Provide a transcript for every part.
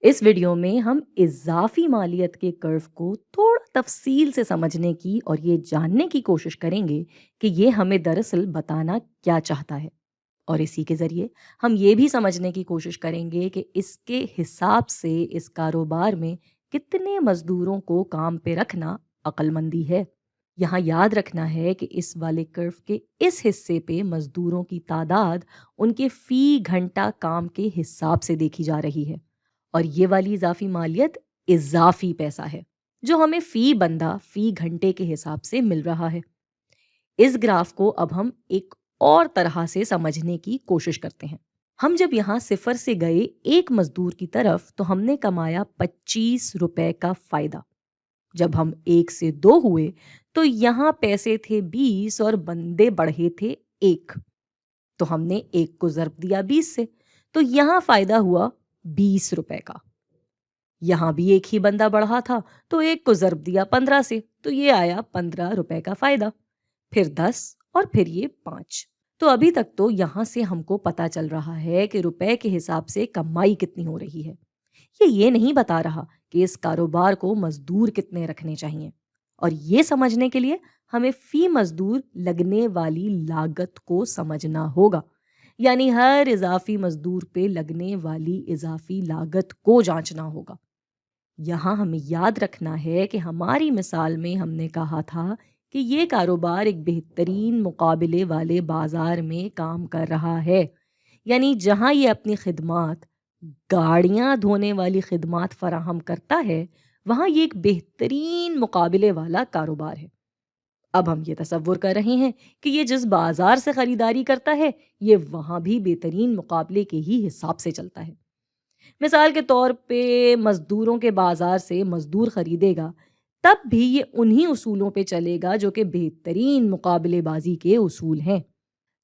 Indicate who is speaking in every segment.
Speaker 1: इस वीडियो में हम इजाफी मालियत के कर्व को थोड़ा तफसील से समझने की और ये जानने की कोशिश करेंगे कि ये हमें दरअसल बताना क्या चाहता है। और इसी के ज़रिए हम ये भी समझने की कोशिश करेंगे कि इसके हिसाब से इस कारोबार में कितने मज़दूरों को काम पे रखना अक्लमंदी है। यहाँ याद रखना है कि इस वाले कर्व के इस हिस्से पे मज़दूरों की तादाद उनके फ़ी घंटा काम के हिसाब से देखी जा रही है, और ये वाली इजाफी मालियत इजाफी पैसा है जो हमें फ़ी बंदा फ़ी घंटे के हिसाब से मिल रहा है। इस ग्राफ को अब हम एक और तरह से समझने की कोशिश करते हैं। हम जब यहाँ सिफर से गए एक मजदूर की तरफ तो हमने कमाया 25 रुपए का फायदा। जब हम एक से दो हुए तो यहाँ पैसे थे 20 और बंदे बढ़े थे एक। तो हमने एक को ज़र्ब दिया 20 से, तो यहाँ फायदा हुआ 20 रुपए का। यहाँ भी एक ही बंदा बढ़ा था तो एक को ज़र्ब दिया 15 से, तो ये आया 15 रुपए का फायदा। फिर 10 और फिर ये 5। तो अभी तक तो यहाँ से हमको पता चल रहा है कि रुपए के हिसाब से कमाई कितनी हो रही है। ये नहीं बता रहा कि इस कारोबार को मजदूर कितने रखने चाहिए। और ये समझने के लिए हमें फी मजदूर लगने वाली लागत को समझना होगा, यानी हर इजाफी मजदूर पे लगने वाली इजाफी लागत को जांचना होगा। यहाँ हमें याद रखना है कि हमारी मिसाल में हमने कहा था कि ये कारोबार एक बेहतरीन मुकाबले वाले बाजार में काम कर रहा है, यानी जहाँ ये अपनी खिदमात गाड़ियाँ धोने वाली खिदमात फराहम करता है, वहाँ ये एक बेहतरीन मुकाबले वाला कारोबार है। अब हम ये तसव्वुर कर रहे हैं कि ये जिस बाजार से खरीदारी करता है ये वहाँ भी बेहतरीन मुकाबले के ही हिसाब से चलता है। मिसाल के तौर पे मजदूरों के बाजार से मजदूर खरीदेगा तब भी ये उन्हीं उसूलों पे चलेगा जो कि बेहतरीन मुकाबलेबाजी के उसूल हैं।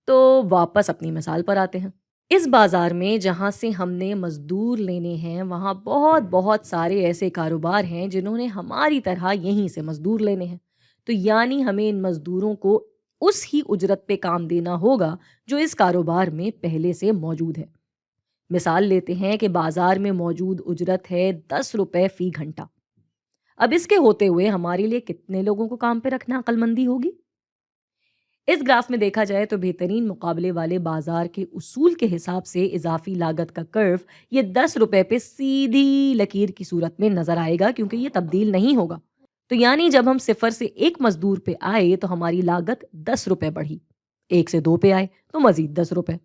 Speaker 1: तो वापस अपनी मिसाल पर आते हैं। इस बाजार में जहाँ से हमने मजदूर लेने हैं वहाँ बहुत बहुत सारे ऐसे कारोबार हैं जिन्होंने हमारी तरह यहीं से मजदूर लेने हैं। तो यानी हमें इन मजदूरों को उस ही उजरत पे काम देना होगा जो इस कारोबार में पहले से मौजूद है। मिसाल लेते हैं कि बाजार में मौजूद उजरत है 10 रुपए फी घंटा। अब इसके होते हुए हमारे लिए कितने लोगों को काम पे रखना अक्लमंदी होगी? इस ग्राफ में देखा जाए तो बेहतरीन मुकाबले वाले बाजार के उसूल के हिसाब से इजाफी लागत का कर्व ये 10 रुपए पे सीधी लकीर की सूरत में नजर आएगा, क्योंकि ये तब्दील नहीं होगा। तो यानी जब हम सिफर से एक मजदूर पे आए तो हमारी लागत 10 रुपए बढ़ी, एक से दो पे आए तो मजीद 10 रुपए।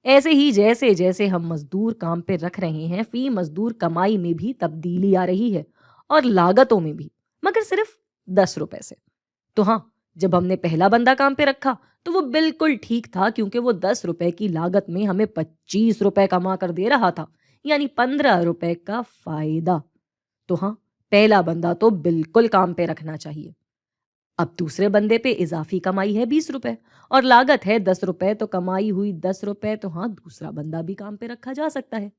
Speaker 1: ऐसे ही जैसे जैसे हम मजदूर काम पे रख रहे हैं फी मजदूर कमाई में भी तब्दीली आ रही है और लागतों में भी, मगर सिर्फ 10 रुपए से। तो हाँ, जब हमने पहला बंदा काम पे रखा तो वो बिल्कुल ठीक था, क्योंकि वो 10 रुपए की लागत में हमें 25 रुपए कमा कर दे रहा था, यानी 15 रुपए का फायदा। तो हाँ, पहला बंदा तो बिल्कुल काम पे रखना चाहिए। अब दूसरे बंदे पे इजाफी कमाई है 20 रुपए और लागत है 10 रुपए, तो कमाई हुई 10 रुपए, तो हाँ दूसरा बंदा भी काम पे रखा जा सकता है।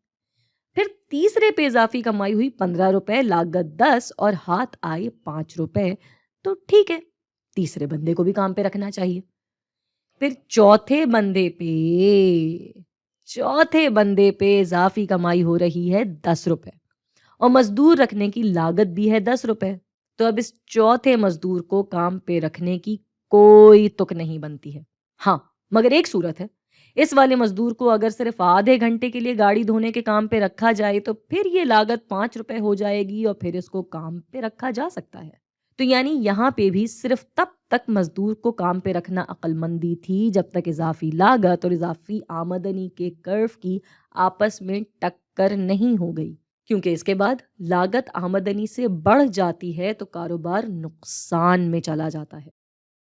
Speaker 1: फिर तीसरे पे इजाफी कमाई हुई 15 रुपए, लागत 10 और हाथ आए 5 रुपए, तो ठीक है, तीसरे बंदे को भी काम पे रखना चाहिए। फिर चौथे बंदे पे इजाफी कमाई हो रही है 10 रुपए और मजदूर रखने की लागत भी है 10 रुपए। तो अब इस चौथे मजदूर को काम पे रखने की कोई तुक नहीं बनती है। हाँ, मगर एक सूरत है, इस वाले मजदूर को अगर सिर्फ आधे घंटे के लिए गाड़ी धोने के काम पे रखा जाए तो फिर ये लागत 5 रुपए हो जाएगी और फिर इसको काम पे रखा जा सकता है। तो यानी यहाँ पे भी सिर्फ तब तक मजदूर को काम पे रखना अक्लमंदी थी जब तक इजाफी लागत और इजाफी आमदनी के कर्व की आपस में टक्कर नहीं हो गई, क्योंकि इसके बाद लागत आमदनी से बढ़ जाती है तो कारोबार नुकसान में चला जाता है।